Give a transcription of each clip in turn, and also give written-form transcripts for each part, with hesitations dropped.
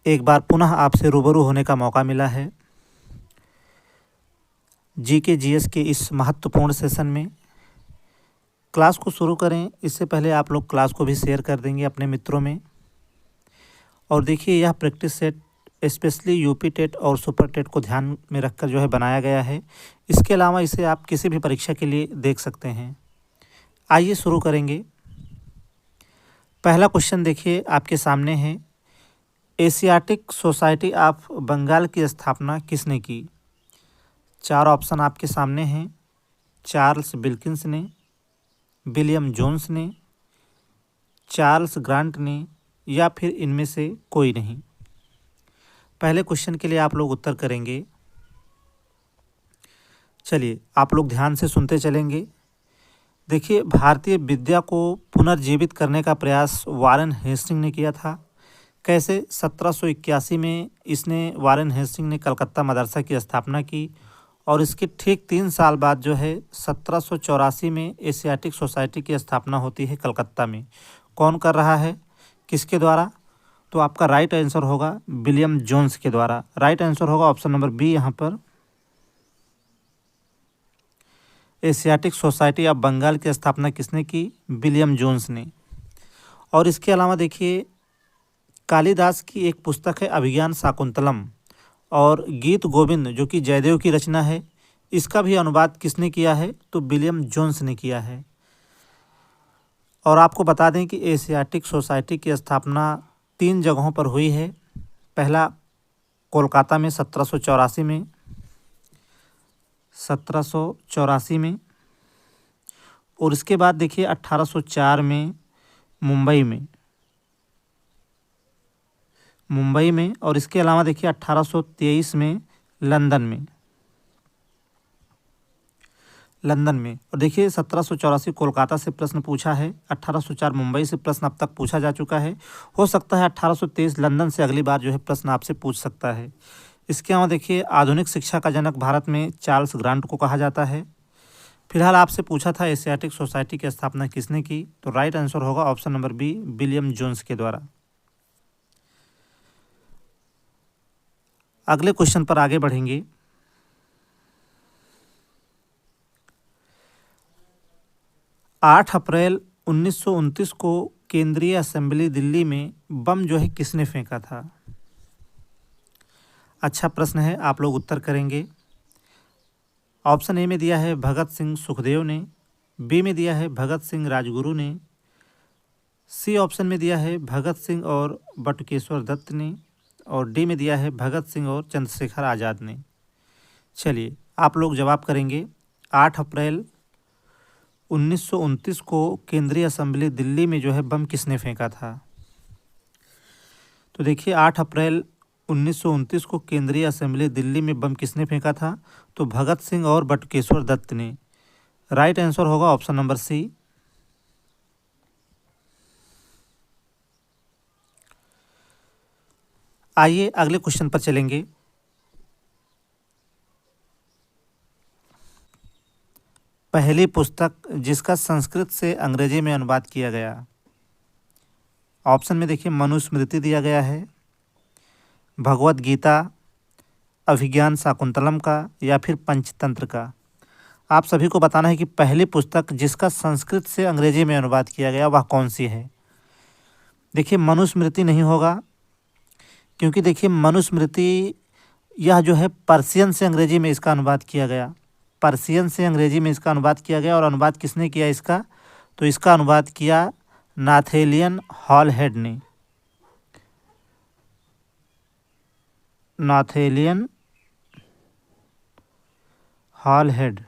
एक बार पुनः आपसे रूबरू होने का मौका मिला है जीके जीएस के इस महत्वपूर्ण सेशन में। क्लास को शुरू करें इससे पहले आप लोग क्लास को भी शेयर कर देंगे अपने मित्रों में। और देखिए, यह practice set specially UP TET और सुपर टेट को ध्यान में रखकर जो है बनाया गया है। इसके अलावा इसे आप किसी भी परीक्षा के लिए देख सकते हैं। आइए शुरू करेंगे। पहला क्वेश्चन देखिए आपके सामने है, एशियाटिक सोसाइटी ऑफ बंगाल की स्थापना किसने की? 4 ऑप्शन आपके सामने हैं। चार्ल्स विल्किंस ने, विलियम जोन्स ने, चार्ल्स ग्रांट ने, या फिर इनमें से कोई नहीं। पहले क्वेश्चन के लिए आप लोग उत्तर करेंगे। चलिए आप लोग ध्यान से सुनते चलेंगे। देखिए, भारतीय विद्या को पुनर्जीवित करने का प्रयास वारेन हेस्टिंग ने किया था। कैसे? 1781 में वारेन हेस्टिंग ने कलकत्ता मदरसा की स्थापना की और इसके ठीक 3 साल बाद जो है 1784 में एशियाटिक सोसाइटी की स्थापना होती है कलकत्ता में। कौन कर रहा है, किसके द्वारा? तो आपका राइट आंसर होगा विलियम जोन्स के द्वारा। राइट आंसर होगा ऑप्शन नंबर बी। यहाँ पर एशियाटिक सोसाइटी ऑफ बंगाल की स्थापना किसने की? विलियम जोन्स ने। और इसके अलावा देखिए, कालिदास की एक पुस्तक है अभिज्ञान शाकुंतलम, और गीत गोविंद जो कि जयदेव की रचना है, इसका भी अनुवाद किसने किया है? तो विलियम जोन्स ने किया है। और आपको बता दें कि एशियाटिक सोसाइटी की स्थापना 3 जगहों पर हुई है। पहला कोलकाता में 1784 में, और इसके बाद देखिए 1804 में मुंबई में, और इसके अलावा देखिए 1823 में लंदन में। और देखिए 1784 कोलकाता से प्रश्न पूछा है, 1804 मुंबई से प्रश्न अब तक पूछा जा चुका है। हो सकता है 1823 लंदन से अगली बार जो है प्रश्न आपसे पूछ सकता है। इसके अलावा देखिए, आधुनिक शिक्षा का जनक भारत में चार्ल्स ग्रांट को कहा जाता है। फिलहाल आपसे पूछा था एशियाटिक सोसाइटी की स्थापना किसने की? तो राइट आंसर होगा option number B, William Jones के द्वारा। अगले क्वेश्चन पर आगे बढ़ेंगे। आठ अप्रैल 1929 को केंद्रीय असेंबली दिल्ली में बम जो है किसने फेंका था? अच्छा प्रश्न है, आप लोग उत्तर करेंगे। ऑप्शन ए में दिया है भगत सिंह सुखदेव ने, बी में दिया है भगत सिंह राजगुरु ने, सी ऑप्शन में दिया है भगत सिंह और बटुकेश्वर दत्त ने, और डी में दिया है भगत सिंह और चंद्रशेखर आज़ाद ने। चलिए आप लोग जवाब करेंगे। 8 अप्रैल 1929 को केंद्रीय असेंबली दिल्ली में जो है बम किसने फेंका था? तो देखिए 8 अप्रैल 1929 को केंद्रीय असेंबली दिल्ली में बम किसने फेंका था? तो भगत सिंह और बटुकेश्वर दत्त ने। राइट आंसर होगा ऑप्शन नंबर सी। आइए अगले क्वेश्चन पर चलेंगे। पहली पुस्तक जिसका संस्कृत से अंग्रेजी में अनुवाद किया गया। ऑप्शन में देखिए मनुस्मृति दिया गया है, भगवत गीता, अभिज्ञान शाकुंतलम का, या फिर पंचतंत्र का। आप सभी को बताना है कि पहली पुस्तक जिसका संस्कृत से अंग्रेजी में अनुवाद किया गया वह कौन सी है। देखिए मनुस्मृति नहीं होगा, क्योंकि देखिए मनुस्मृति यह जो है पर्शियन से अंग्रेजी में इसका अनुवाद किया गया। पर्शियन से अंग्रेजी में इसका अनुवाद किया गया, और अनुवाद किसने किया इसका? तो इसका अनुवाद किया नाथेलियन हॉलहेड ने। नाथेलियन हॉलहेड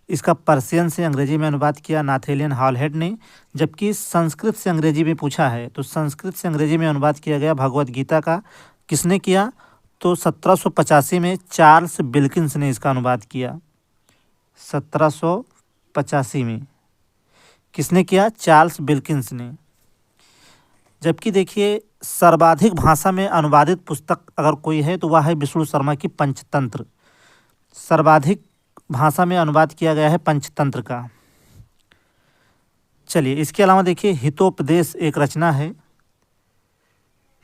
इसका पर्शियन से अंग्रेजी में अनुवाद किया नाथेलियन हॉलहेड ने। जबकि संस्कृत से अंग्रेजी में पूछा है तो संस्कृत से अंग्रेजी में अनुवाद किया गया भगवत गीता का। किसने किया? तो 1785 में चार्ल्स विल्किंस ने इसका अनुवाद किया। 1785 में किसने किया? चार्ल्स विल्किंस ने। जबकि देखिए सर्वाधिक भाषा में अनुवादित पुस्तक अगर कोई है तो वह है विष्णु शर्मा की पंचतंत्र। सर्वाधिक भाषा में अनुवाद किया गया है पंचतंत्र का। चलिए इसके अलावा देखिए हितोपदेश एक रचना है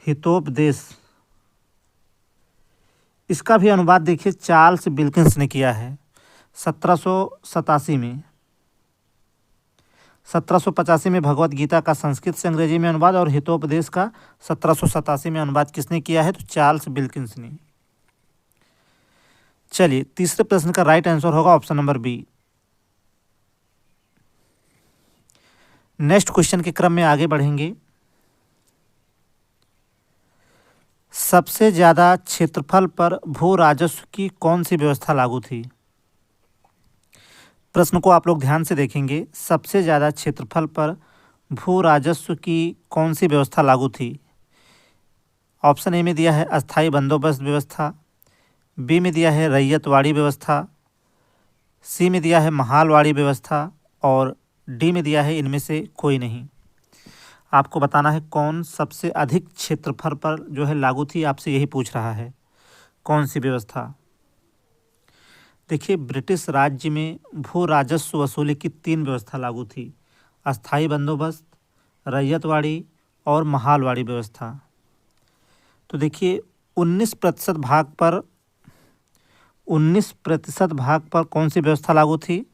हितोपदेश, इसका भी अनुवाद देखिए चार्ल्स विल्किंस ने किया है 1787 में। 1785 में भगवत गीता का संस्कृत से अंग्रेजी में अनुवाद और हितोपदेश का 1787 में अनुवाद किसने किया है? तो चार्ल्स विल्किंस ने। चलिए तीसरे प्रश्न का राइट आंसर होगा option number B. Next question के क्रम में आगे बढ़ेंगे। सबसे ज्यादा क्षेत्रफल पर भू राजस्व की कौन सी व्यवस्था लागू थी? प्रश्न को आप लोग ध्यान से देखेंगे। सबसे ज्यादा क्षेत्रफल पर भू राजस्व की कौन सी व्यवस्था लागू थी? ऑप्शन ए में दिया है अस्थायी बंदोबस्त व्यवस्था, बी में दिया है रैयतवाड़ी व्यवस्था, सी में दिया है महालवाड़ी व्यवस्था और डी में दिया है इनमें से कोई नहीं। आपको बताना है कौन सबसे अधिक क्षेत्रफल पर जो है लागू थी, आपसे यही पूछ रहा है कौन सी व्यवस्था। देखिए ब्रिटिश राज्य में भू राजस्व वसूली की 3 व्यवस्था लागू थी, अस्थायी बंदोबस्त, रैयतवाड़ी और महालवाड़ी व्यवस्था। तो देखिए 19% भाग पर कौन सी व्यवस्था लागू थी?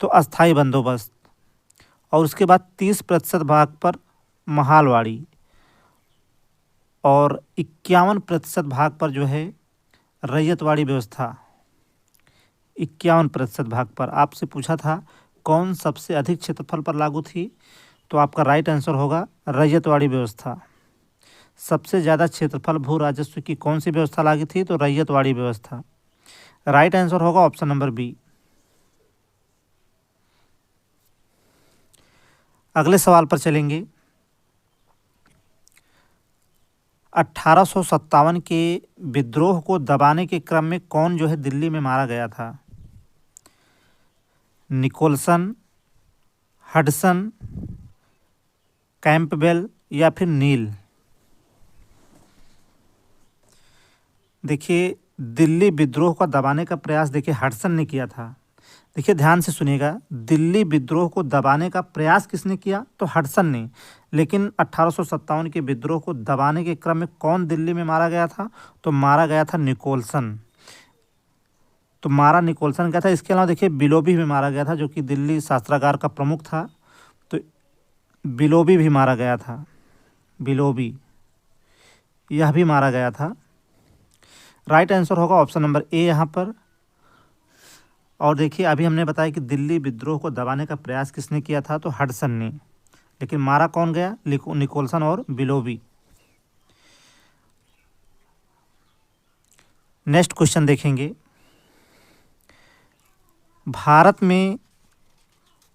तो अस्थायी बंदोबस्त, और उसके बाद 30% भाग पर महालवाड़ी और 51% भाग पर जो है रैयतवाड़ी व्यवस्था। 51% भाग पर आपसे पूछा था कौन सबसे अधिक क्षेत्रफल पर लागू थी, तो आपका राइट आंसर होगा रैयतवाड़ी व्यवस्था। सबसे ज़्यादा क्षेत्रफल भू राजस्व की कौन सी व्यवस्था लागू थी? तो रैयतवाड़ी व्यवस्था। राइट आंसर होगा ऑप्शन नंबर बी। अगले सवाल पर चलेंगे। 1857 के विद्रोह को दबाने के क्रम में कौन जो है दिल्ली में मारा गया था? निकोलसन, हडसन, कैंपबेल या फिर नील? देखिए दिल्ली विद्रोह को दबाने का प्रयास देखिए हडसन ने किया था। देखिए ध्यान से सुनिएगा, दिल्ली विद्रोह को दबाने का प्रयास किसने किया? तो हडसन ने। लेकिन 1857 के विद्रोह को दबाने के क्रम में कौन दिल्ली में मारा गया था? तो मारा गया था निकोलसन। तो मारा निकोलसन गया था। इसके अलावा देखिए बिलोबी भी मारा गया था, जो कि दिल्ली शस्त्रागार का प्रमुख था। तो बिलोबी भी मारा गया था, बिलोबी यह भी मारा गया था। राइट आंसर होगा ऑप्शन नंबर ए यहाँ पर। और देखिए अभी हमने बताया कि दिल्ली विद्रोह को दबाने का प्रयास किसने किया था? तो हडसन ने। लेकिन मारा कौन गया? निकोलसन और बिलोबी। नेक्स्ट क्वेश्चन देखेंगे। भारत में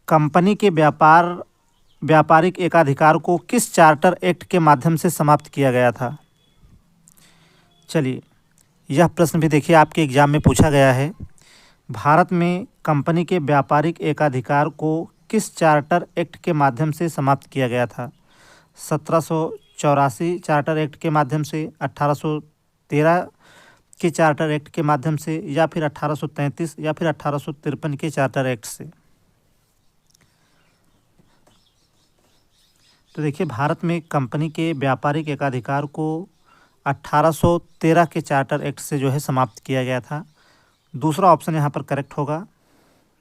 कंपनी के व्यापारिक एकाधिकार को किस चार्टर एक्ट के माध्यम से समाप्त किया गया था? चलिए यह प्रश्न भी देखिए आपके एग्जाम में पूछा गया है। भारत में कंपनी के व्यापारिक एकाधिकार को किस चार्टर एक्ट के माध्यम से समाप्त किया गया था? 1784 चार्टर एक्ट के माध्यम से, 1813 के चार्टर एक्ट के माध्यम से, या फिर 1833 या फिर 1853 के चार्टर एक्ट से? तो देखिए भारत में कंपनी के व्यापारिक एकाधिकार को 1813 के चार्टर एक्ट से जो है समाप्त किया गया था। दूसरा ऑप्शन यहाँ पर करेक्ट होगा,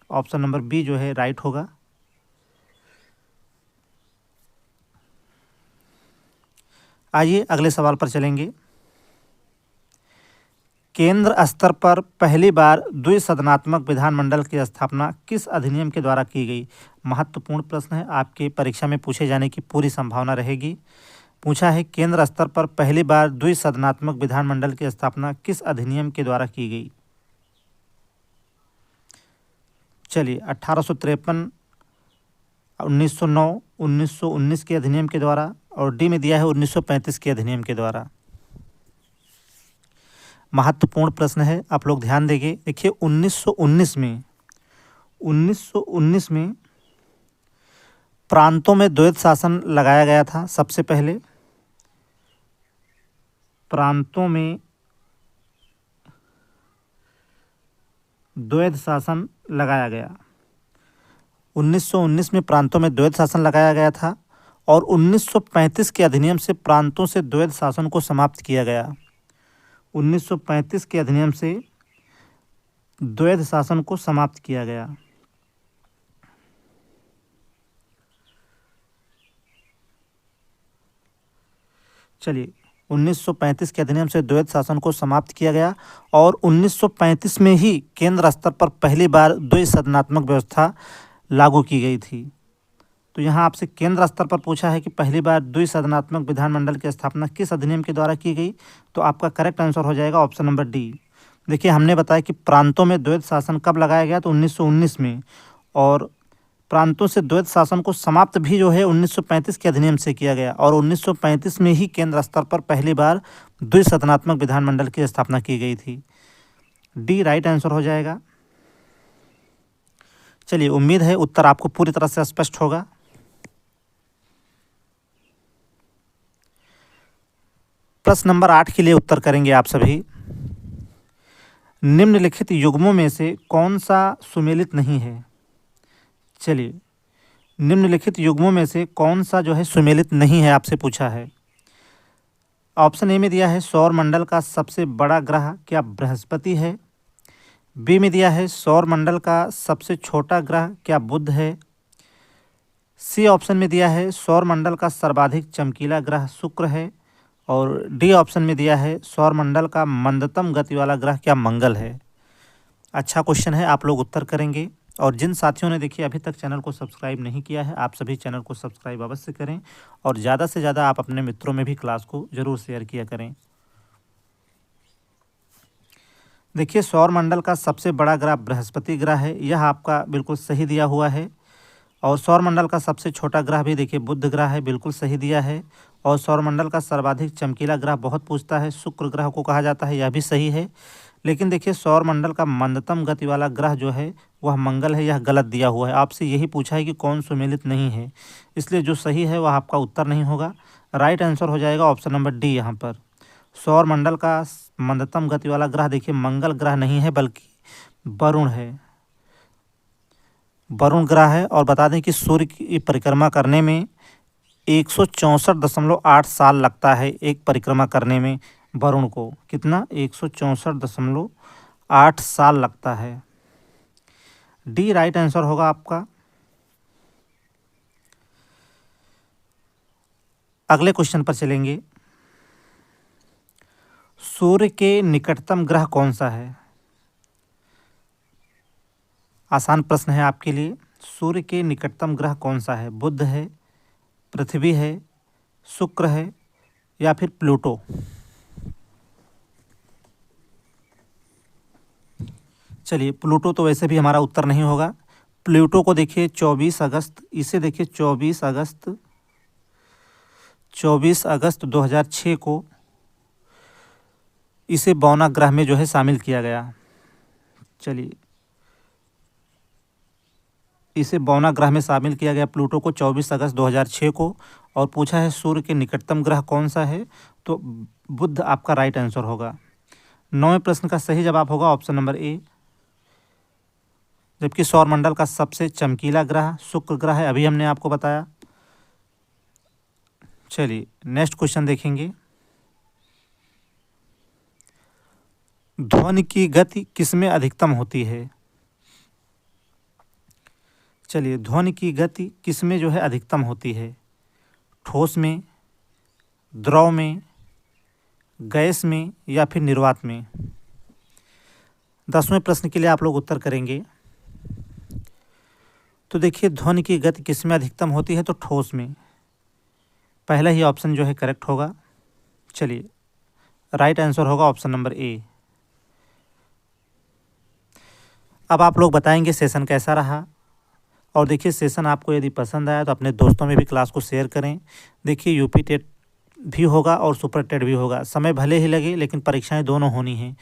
ऑप्शन नंबर बी जो है राइट होगा। आइए अगले सवाल पर चलेंगे। केंद्र स्तर पर पहली बार द्विसदनात्मक विधानमंडल की स्थापना किस अधिनियम के द्वारा की गई? महत्वपूर्ण प्रश्न है, आपके परीक्षा में पूछे जाने की पूरी संभावना रहेगी। पूछा है केंद्र स्तर पर पहली बार द्विसदनात्मक विधानमंडल की स्थापना किस अधिनियम के द्वारा की गई? चलिए 1853, 1909, 1919 के अधिनियम के द्वारा, और डी में दिया है 1935 के अधिनियम के द्वारा। महत्वपूर्ण प्रश्न है, आप लोग ध्यान देंगे। देखिए 1919 में प्रांतों में द्वैध शासन लगाया गया था। सबसे पहले प्रांतों में द्वैध शासन लगाया गया। 1919 में प्रांतों में द्वैध शासन लगाया गया था और 1935 के अधिनियम से प्रांतों से द्वैध शासन को समाप्त किया गया। 1935 के अधिनियम से द्वैध शासन को समाप्त किया गया। चलिए, 1935 के अधिनियम से द्वैध शासन को समाप्त किया गया और 1935 में ही केंद्र स्तर पर पहली बार द्विसदनात्मक व्यवस्था लागू की गई थी। तो यहाँ आपसे केंद्र स्तर पर पूछा है कि पहली बार द्विसदनात्मक विधानमंडल की स्थापना किस अधिनियम के द्वारा की गई, तो आपका करेक्ट आंसर हो जाएगा ऑप्शन नंबर डी। देखिए, हमने बताया कि प्रांतों में द्वैध शासन कब लगाया गया, तो 1919 में, और प्रांतों से द्वैध शासन को समाप्त भी जो है 1935 के अधिनियम से किया गया और 1935 में ही केंद्र स्तर पर पहली बार द्विसदनात्मक विधानमंडल की स्थापना की गई थी। डी राइट आंसर हो जाएगा। चलिए, उम्मीद है उत्तर आपको पूरी तरह से स्पष्ट होगा। प्रश्न नंबर 8 के लिए उत्तर करेंगे आप सभी। निम्नलिखित युग्मों में से कौन सा सुमेलित नहीं है? चलिए, निम्नलिखित युग्मों में से कौन सा जो है सुमेलित नहीं है, आपसे पूछा है। ऑप्शन ए में दिया है सौर मंडल का सबसे बड़ा ग्रह क्या बृहस्पति है। बी में दिया है सौर मंडल का सबसे छोटा ग्रह क्या बुध है। सी ऑप्शन में दिया है सौर मंडल का सर्वाधिक चमकीला ग्रह शुक्र है। और डी ऑप्शन में दिया है सौर मंडल का मंदतम गति वाला ग्रह क्या मंगल है। अच्छा क्वेश्चन है, आप लोग उत्तर करेंगे। और जिन साथियों ने देखिए अभी तक चैनल को सब्सक्राइब नहीं किया है, आप सभी चैनल को सब्सक्राइब अवश्य करें और ज़्यादा से ज़्यादा आप अपने मित्रों में भी क्लास को ज़रूर शेयर किया करें। देखिए, सौर मंडल का सबसे बड़ा ग्रह बृहस्पति ग्रह है, यह आपका बिल्कुल सही दिया हुआ है। और सौर मंडल का सबसे छोटा ग्रह भी देखिए बुध ग्रह है, बिल्कुल सही दिया है। और सौर मंडल का सर्वाधिक चमकीला ग्रह बहुत पूछता है, शुक्र ग्रह को कहा जाता है, यह भी सही है। लेकिन देखिए, सौर मंडल का मंदतम गति वाला ग्रह जो है वह मंगल है, यह गलत दिया हुआ है। आपसे यही पूछा है कि कौन सुमेलित नहीं है, इसलिए जो सही है वह आपका उत्तर नहीं होगा। राइट आंसर हो जाएगा ऑप्शन नंबर डी। यहाँ पर सौर मंडल का मंदतम गति वाला ग्रह देखिए मंगल ग्रह नहीं है बल्कि वरुण है, वरुण ग्रह है। और बता दें कि सूर्य की परिक्रमा करने में 164.8 साल लगता है, एक परिक्रमा करने में वरुण को कितना 164.8 साल लगता है। डी राइट आंसर होगा आपका। अगले क्वेश्चन पर चलेंगे। सूर्य के निकटतम ग्रह कौन सा है? आसान प्रश्न है आपके लिए। सूर्य के निकटतम ग्रह कौन सा है? बुध है, पृथ्वी है, शुक्र है या फिर प्लूटो? चलिए, प्लूटो तो वैसे भी हमारा उत्तर नहीं होगा। प्लूटो को देखिए 24 अगस्त, इसे देखिए 24 अगस्त 2006 को इसे बौना ग्रह में जो है शामिल किया गया। चलिए, इसे बौना ग्रह में शामिल किया गया प्लूटो को 24 अगस्त 2006 को। और पूछा है सूर्य के निकटतम ग्रह कौन सा है, तो बुध आपका राइट आंसर होगा। 9वें प्रश्न का सही जवाब होगा ऑप्शन नंबर ए। जबकि सौरमंडल का सबसे चमकीला ग्रह शुक्र ग्रह है, अभी हमने आपको बताया। चलिए, नेक्स्ट क्वेश्चन देखेंगे। ध्वनि की गति किसमें अधिकतम होती है? चलिए, ध्वनि की गति किसमें जो है अधिकतम होती है? ठोस में, द्रव में, गैस में या फिर निर्वात में? 10वें प्रश्न के लिए आप लोग उत्तर करेंगे। तो देखिए, ध्वनि की गति किसमें अधिकतम होती है, तो ठोस में। पहला ही ऑप्शन जो है करेक्ट होगा। चलिए, राइट आंसर होगा ऑप्शन नंबर ए। अब आप लोग बताएंगे सेशन कैसा रहा। और देखिए, सेशन आपको यदि पसंद आया तो अपने दोस्तों में भी क्लास को शेयर करें। देखिए, यूपी टेट भी होगा और सुपर टेट भी होगा। समय भले ही लगे लेकिन परीक्षाएं दोनों होनी हैं।